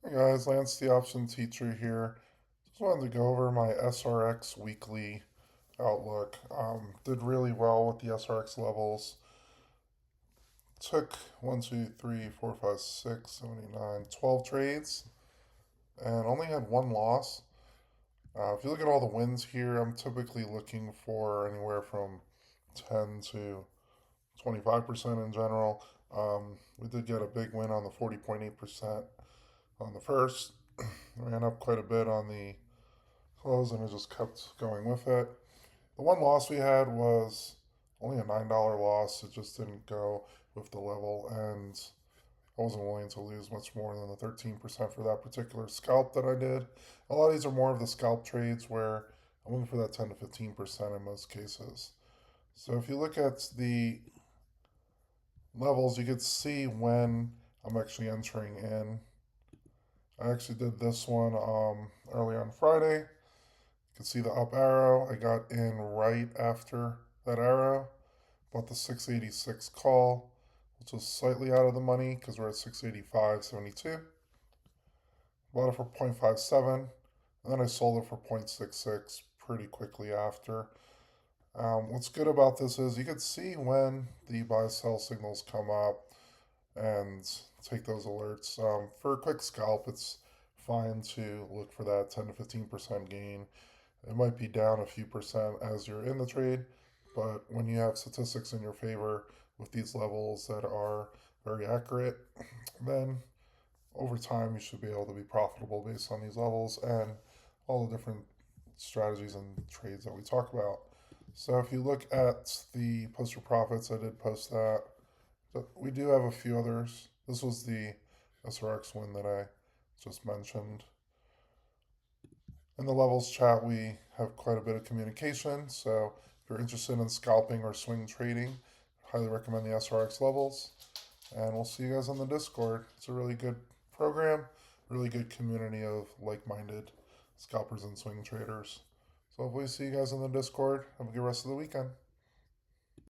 Hey guys, Lance the option teacher here. Just wanted to go over my SRX weekly outlook. Did really well with the SRX levels. Took 1, 2, 3, 4, 5, 6, 7, 8, 9, 12 trades and only had one loss. If you look at all the wins here, I'm typically looking for anywhere from 10 to 25% in general. We did get a big win on the 40.8% on the first. Ran up quite a bit on the close and it just kept going with it. The one loss we had was only a $9 loss. It just didn't go with the level, and I wasn't willing to lose much more than the 13% for that particular scalp that I did. A lot of these are more of the scalp trades where I'm looking for that 10 to 15% in most cases. So if you look at the levels, you could see when I'm actually entering in. I actually did this one early on Friday. You can see the up arrow. I got in right after that arrow. Bought the 686 call, which was slightly out of the money because we're at 685.72. Bought it for 0.57, and then I sold it for 0.66 pretty quickly after. What's good about this is you can see when the buy sell signals come up and take those alerts. For a quick scalp, it's fine to look for that 10 to 15% gain. It might be down a few percent as you're in the trade, but when you have statistics in your favor with these levels that are very accurate, then over time you should be able to be profitable based on these levels and all the different strategies and trades that we talk about. So if you look at the poster profits, I did post that. But we do have a few others. This was the SRX win that I just mentioned. In the levels chat, we have quite a bit of communication. So if you're interested in scalping or swing trading, highly recommend the SRX levels. And we'll see you guys on the Discord. It's a really good program, really good community of like-minded scalpers and swing traders. So hopefully see you guys on the Discord. Have a good rest of the weekend.